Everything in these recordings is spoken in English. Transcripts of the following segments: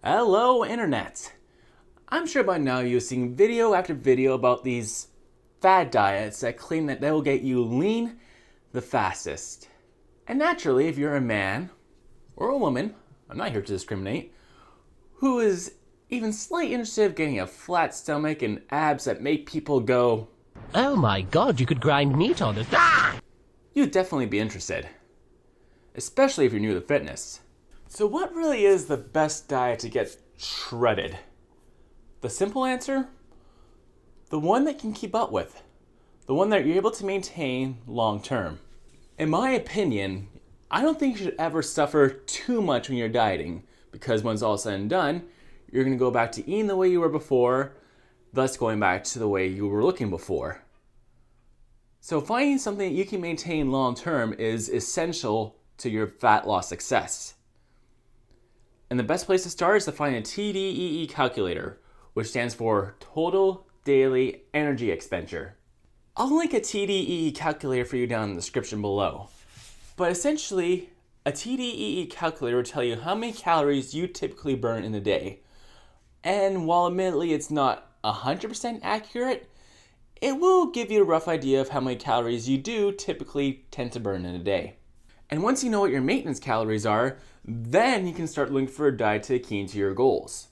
Hello, Internet! I'm sure by now you've seen video after video about these fad diets that claim that they will get you lean the fastest. And naturally, if you're a man or a woman, I'm not here to discriminate, who is even slightly interested in getting a flat stomach and abs that make people go, "Oh my god, you could grind meat on it." Ah! you'd definitely be interested. Especially if you're new to fitness. So what really is the best diet to get shredded? The simple answer? The one that you can keep up with. The one that you're able to maintain long term. In my opinion, I don't think you should ever suffer too much when you're dieting, because when it's all said and done, you're going to go back to eating the way you were before, thus going back to the way you were looking before. So finding something that you can maintain long term is essential to your fat loss success. And the best place to start is to find a TDEE calculator, which stands for Total Daily Energy Expenditure. I'll link a TDEE calculator for you down in the description below. But essentially, a TDEE calculator will tell you how many calories you typically burn in a day. And while admittedly it's not 100% accurate, it will give you a rough idea of how many calories you do typically tend to burn in a day. And once you know what your maintenance calories are, then you can start looking for a diet to key into your goals.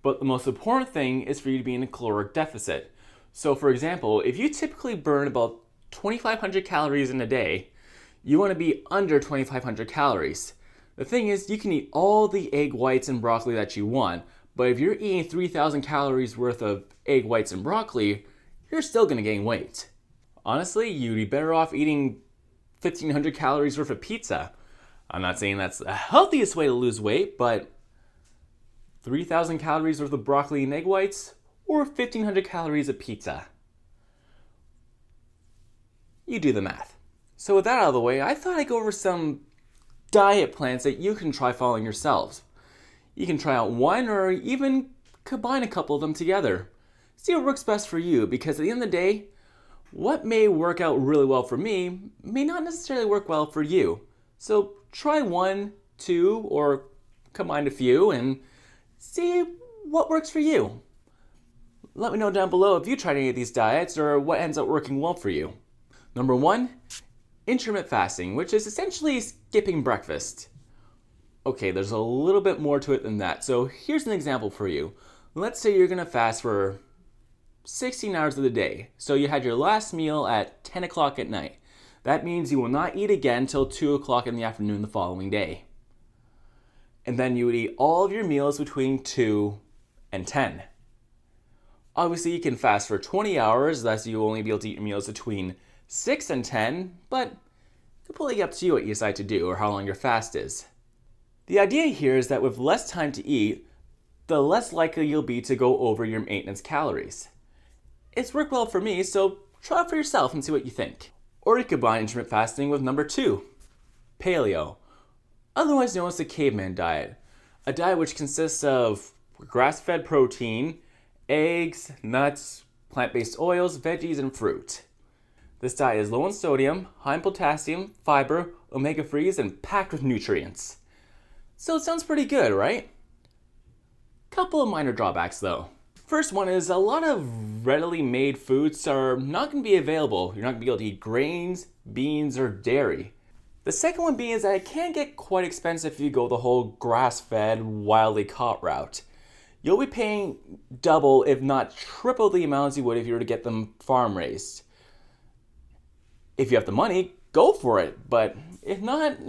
But the most important thing is for you to be in a caloric deficit. So for example, if you typically burn about 2,500 calories in a day, you want to be under 2,500 calories. The thing is, you can eat all the egg whites and broccoli that you want, but if you're eating 3,000 calories worth of egg whites and broccoli, you're still going to gain weight. Honestly, you'd be better off eating 1,500 calories worth of pizza. I'm not saying that's the healthiest way to lose weight, but 3,000 calories worth of broccoli and egg whites, or 1,500 calories of pizza. You do the math. So with that out of the way, I thought I'd go over some diet plans that you can try following yourselves. You can try out one or even combine a couple of them together. See what works best for you, because at the end of the day, what may work out really well for me may not necessarily work well for you. So try one, two, or combine a few and see what works for you. Let me know down below if you tried any of these diets or what ends up working well for you. Number one, intermittent fasting, which is essentially skipping breakfast. Okay, there's a little bit more to it than that. So here's an example for you. Let's say you're going to fast for 16 hours of the day. So you had your last meal at 10 o'clock at night. That means you will not eat again till 2 o'clock in the afternoon the following day. And then you would eat all of your meals between 2 and 10. Obviously, you can fast for 20 hours, thus you will only be able to eat your meals between 6 and 10, but completely up to you what you decide to do or how long your fast is. The idea here is that with less time to eat, the less likely you'll be to go over your maintenance calories. It's worked well for me, so try it for yourself and see what you think. Or you combine intermittent fasting with number 2, paleo, otherwise known as the caveman diet, a diet which consists of grass-fed protein, eggs, nuts, plant-based oils, veggies, and fruit. This diet is low in sodium, high in potassium, fiber, omega-3s, and packed with nutrients. So it sounds pretty good, right? Couple of minor drawbacks though. First one is a lot of readily made foods are not going to be available. You're not going to be able to eat grains, beans, or dairy. The second one being is that it can get quite expensive if you go the whole grass-fed, wildly caught route. You'll be paying double, if not triple the amounts you would if you were to get them farm-raised. If you have the money, go for it, but if not,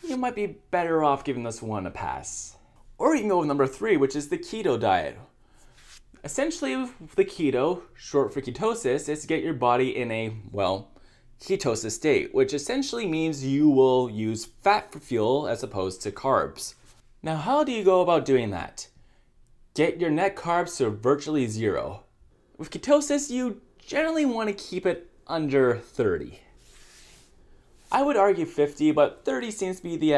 you might be better off giving this one a pass. Or you can go with number 3, which is the keto diet. Essentially, the keto, short for ketosis, is to get your body in a, ketosis state, which essentially means you will use fat for fuel as opposed to carbs. Now, how do you go about doing that? Get your net carbs to virtually 0. With ketosis, you generally want to keep it under 30. I would argue 50, but 30 seems to be the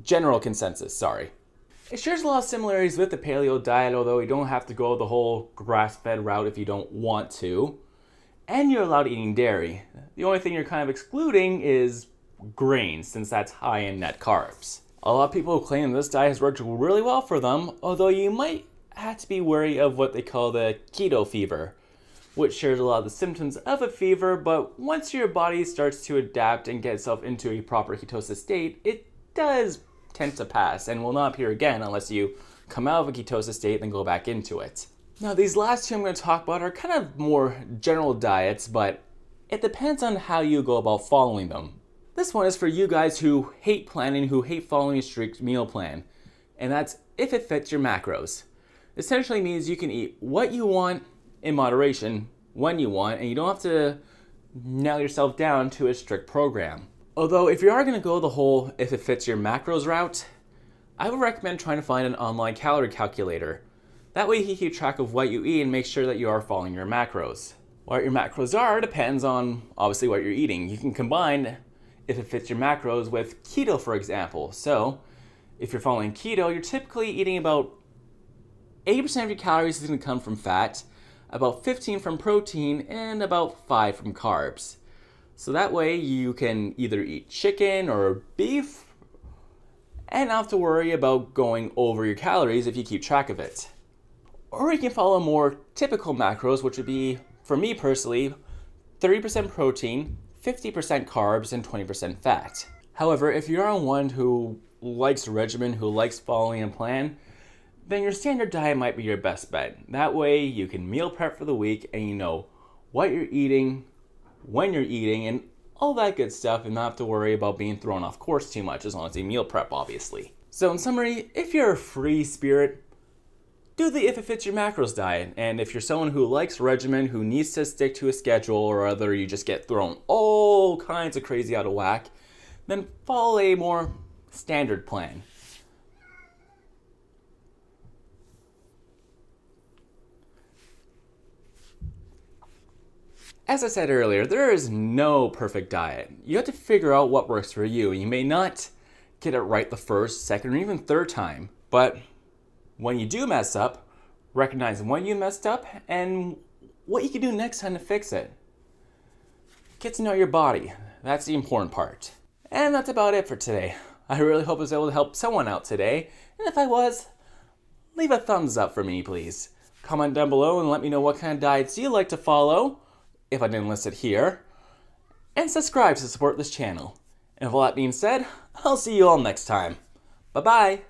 general consensus, It shares a lot of similarities with the paleo diet, although you don't have to go the whole grass-fed route if you don't want to. And you're allowed eating dairy. The only thing you're kind of excluding is grains, since that's high in net carbs. A lot of people claim this diet has worked really well for them, although you might have to be wary of what they call the keto fever, which shares a lot of the symptoms of a fever, but once your body starts to adapt and get itself into a proper ketosis state, it does tend to pass and will not appear again unless you come out of a ketosis state and then go back into it. Now, these last two I'm going to talk about are kind of more general diets, but it depends on how you go about following them. This one is for you guys who hate planning, who hate following a strict meal plan, and that's if it fits your macros. Essentially means you can eat what you want in moderation when you want, and you don't have to nail yourself down to a strict program. Although if you are going to go the whole if it fits your macros route, I would recommend trying to find an online calorie calculator. That way you can keep track of what you eat and make sure that you are following your macros. What your macros are depends on obviously what you're eating. You can combine if it fits your macros with keto, for example. So if you're following keto, you're typically eating about 80% of your calories is going to come from fat, about 15 from protein, and about 5 from carbs. So that way you can either eat chicken or beef and not have to worry about going over your calories if you keep track of it. Or you can follow more typical macros, which would be, for me personally, 30% protein, 50% carbs, and 20% fat. However, if you're on one who likes a regimen, who likes following a plan, then your standard diet might be your best bet. That way you can meal prep for the week and you know what you're eating, when you're eating, and all that good stuff, and not have to worry about being thrown off course too much as long as you meal prep, obviously. So in summary, if you're a free spirit, do the if it fits your macros diet. And if you're someone who likes regimen, who needs to stick to a schedule, or other you just get thrown all kinds of crazy out of whack, then follow a more standard plan. As I said earlier, there is no perfect diet. You have to figure out what works for you. You may not get it right the first, second, or even third time, but when you do mess up, recognize when you messed up and what you can do next time to fix it. Get to know your body. That's the important part. And that's about it for today. I really hope I was able to help someone out today, and if I was, leave a thumbs up for me, please. Comment down below and let me know what kind of diets you like to follow, if I didn't list it here, and subscribe to support this channel. And with all that being said, I'll see you all next time. Bye-bye.